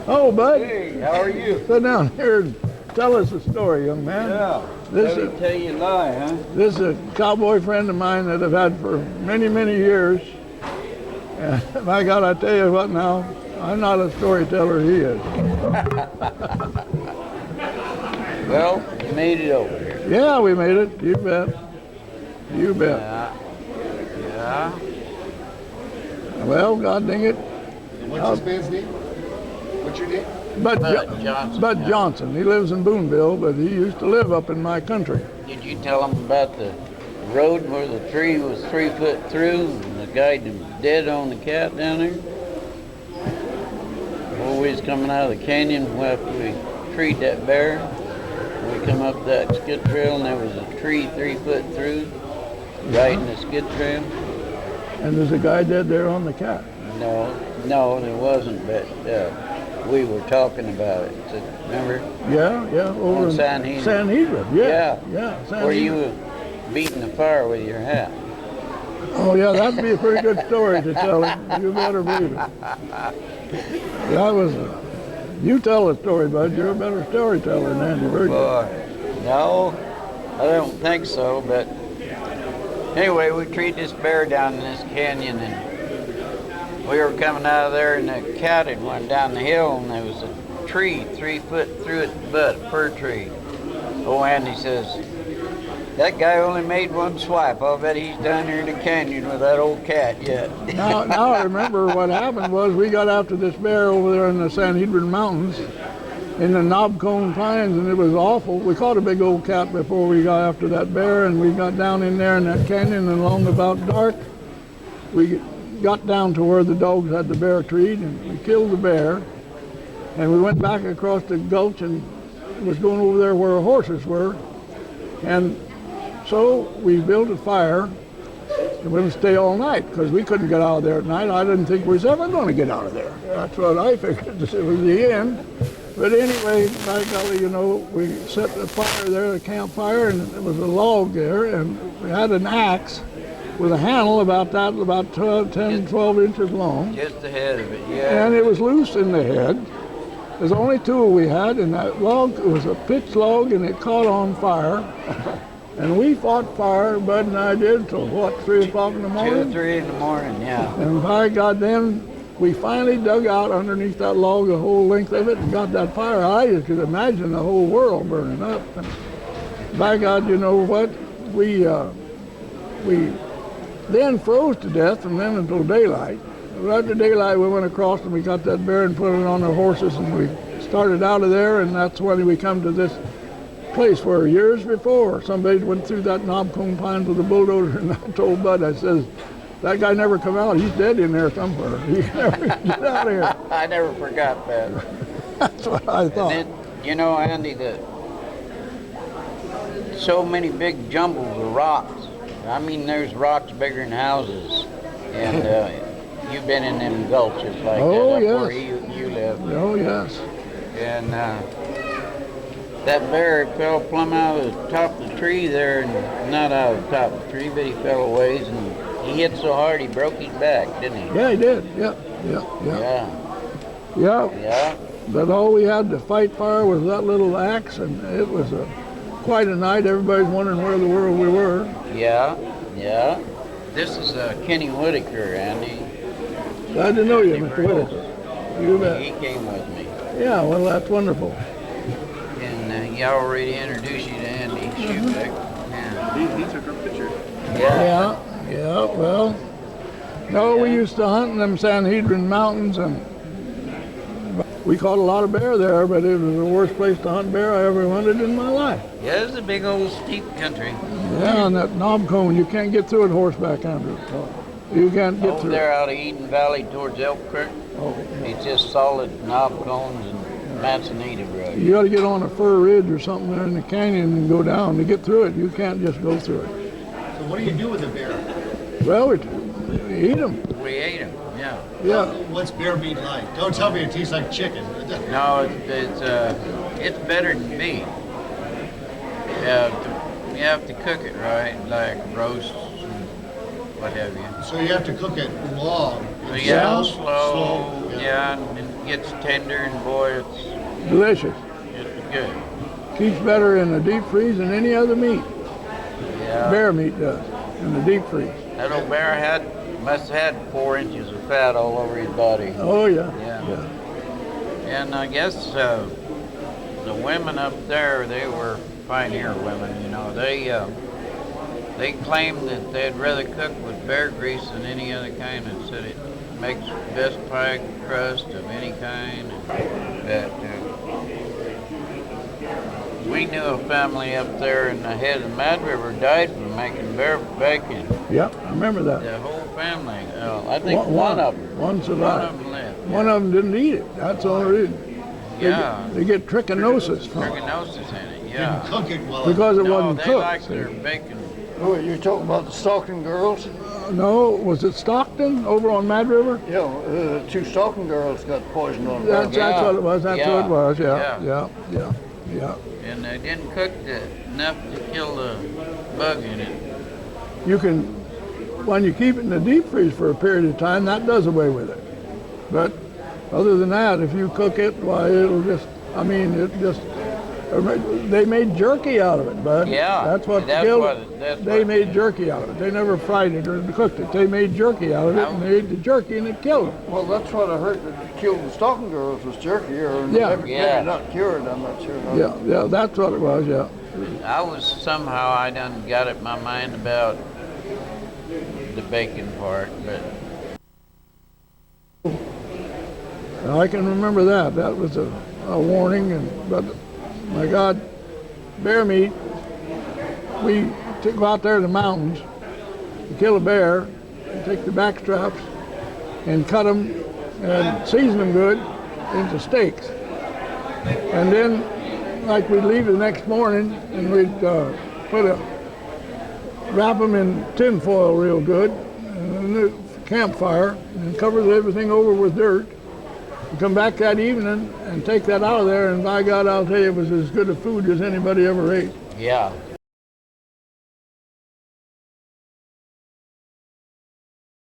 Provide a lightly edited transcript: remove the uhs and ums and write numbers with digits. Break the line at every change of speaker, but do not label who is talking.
Oh, bud.
Hey, how are you?
Sit down here and tell us a story, young man.
Yeah.
This
Let me tell you a lie, huh?
This is a cowboy friend of mine that I've had for many, many years. And my God, I tell you what now, I'm not a storyteller, he is.
Well, you made it over here.
Yeah, we made it. You bet. You bet.
Yeah.
Well, God dang it.
What's this man's name? What's your name?
Bud
Johnson.
Bud Johnson. He lives in Boonville, but he used to live up in my country.
Did you tell him about the road where the tree was 3 foot through and the guy dead on the cat down there? When we was coming out of the canyon after we treed that bear, we come up that skid trail and there was a tree 3 foot through, right in the skid trail.
And there's a guy dead there on the cat.
No, there wasn't, but we were talking about it. So, remember?
Yeah, over in
Sanhedrin.
Sanhedrin, yeah. Sanhedrin.
Where you were beating the fire with your hat.
Oh, yeah, that'd be a pretty good story to tell him. You better believe it. That was, you tell the story, bud. You're a better storyteller than Andrew Burgess.
No, I don't think so, but anyway, we treated this bear down in this canyon, and we were coming out of there, and the cat had went down the hill, and there was a tree 3 foot through its butt, a fir tree. Oh, Andy says, that guy only made one swipe. I'll bet he's down here in the canyon with that old cat yet.
Now I remember what happened was we got after this bear over there in the Sanhedrin Mountains in the knobcone pines, and it was awful. We caught a big old cat before we got after that bear, and we got down in there in that canyon, and along about dark, we got down to where the dogs had the bear treed, and we killed the bear, and we went back across the gulch and was going over there where our horses were, and so we built a fire and we would stay all night because we couldn't get out of there at night. I didn't think we was ever going to get out of there. That's what I figured. It was the end. But anyway, by golly, you know, we set the fire there, the campfire, and there was a log there, and we had an axe with a handle about 10, 12 inches long.
Just the head of it, yeah.
And it was loose in the head. There's the only tool we had, and that log, it was a pitch log, and it caught on fire. And we fought fire, Bud and I did, till what, 3 o'clock in the morning?
2 or 3 in the morning, yeah.
And by God, then we finally dug out underneath that log the whole length of it and got that fire. I could imagine the whole world burning up. And by God, you know what? We then froze to death from then until daylight. After daylight, we went across and we got that bear and put it on our horses, and we started out of there, and that's when we come to this place where years before somebody went through that knobcone pine with a bulldozer, and I told Bud, I says, that guy never come out. He's dead in there somewhere. He never get out of here.
I never forgot that.
That's what I thought.
And then, you know, Andy, so many big jumbles of rocks. I mean, there's rocks bigger than houses. And you've been in them gulches like
Oh,
that,
yes.
up where you live.
Oh, yes.
And that bear fell plumb out of the top of the tree there, and not out of the top of the tree, but he fell a ways, and he hit so hard he broke his back, didn't he?
Yeah, he did. Yeah.
Yeah.
But all we had to fight fire was that little axe, and it was quite a night. Everybody's wondering where in the world we were.
Yeah. This is Kenny Whitaker, Andy.
Glad to know you, Mr. Whitaker. You bet.
He came with me.
Yeah, well, that's wonderful.
And he already introduced you to Andy Scheubeck. Yeah.
He took our picture.
Yeah, well, no, we used to hunt in them Sanhedrin Mountains, and we caught a lot of bear there, but it was the worst place to hunt bear I ever hunted in my life.
Yeah, it's a big old steep country.
Yeah, and that knobcone, you can't get through it horseback, Andrew. You can't get
Over
through
there
it.
out of Eden Valley towards Elk Creek,
Oh,
it's just solid knob cones and manzanita brush.
you got to get on a fir ridge or something there in the canyon and go down to get through it. You can't just go through it.
So what do you do with the bear?
Well, we eat them.
We ate them, yeah.
Yeah.
What's bear meat like? Don't tell me it tastes like chicken.
No, it's better than beef. You have to cook it right, like roasts. what have you.
So you have to cook it long.
So yeah,
Slow,
slow,
yeah.
yeah, and it gets tender, and boy,
Delicious.
it's good.
Keeps better in the deep freeze than any other meat.
Yeah.
Bear meat does in the deep freeze.
That old bear must have had 4 inches of fat all over his body.
Oh yeah.
Yeah. And I guess the women up there, they were pioneer women. You know, they claimed that they'd rather cook with bear grease than any other kind, and said it makes the best pie crust of any kind. That we knew a family up there in the head of the Mad River died from making bear bacon.
Yep, I remember that.
The whole family. I think one of them.
One survived.
One of them lived.
One of them didn't eat it. That's the only reason.
Yeah.
They get trichinosis from it
Trichinosis in it. Yeah.
Didn't cook it well.
because it
No,
wasn't
they
cooked.
like
see.
their bacon.
Oh, you're talking about the Stalking Girls?
No, was it Stockton over on Mad River?
Yeah, 2 Stalking Girls got poisoned on
That's
ground.
what it was. That's
Yeah.
what it was.
Yeah.
Yeah.
And they didn't cook enough to kill the bug in it.
You can, when you keep it in the deep freeze for a period of time, that does away with it. But other than that, if you cook it, why it'll just, they made jerky out of it, bud.
Yeah,
That's what
that's
killed
what-
it.
that's
They
what-
made jerky out of it. They never fried it or cooked it. They made jerky out of it, and they ate the jerky, and it killed them.
Well, that's what I heard that killed the Stalking Girls was jerky, or
Yeah.
maybe
Yeah.
not cured, I'm not sure.
Yeah, that's what it was, yeah.
I done got it in my mind about the bacon part, but
I can remember that. That was a warning, but my God, bear meat, we go out there in the mountains to kill a bear, and take the back straps and cut them and season them good into steaks. And then, like, we'd leave the next morning and we'd wrap them in tin foil real good, and the campfire, and cover everything over with dirt. And come back that evening and take that out of there, and by God, I'll tell you, it was as good a food as anybody ever ate.
yeah,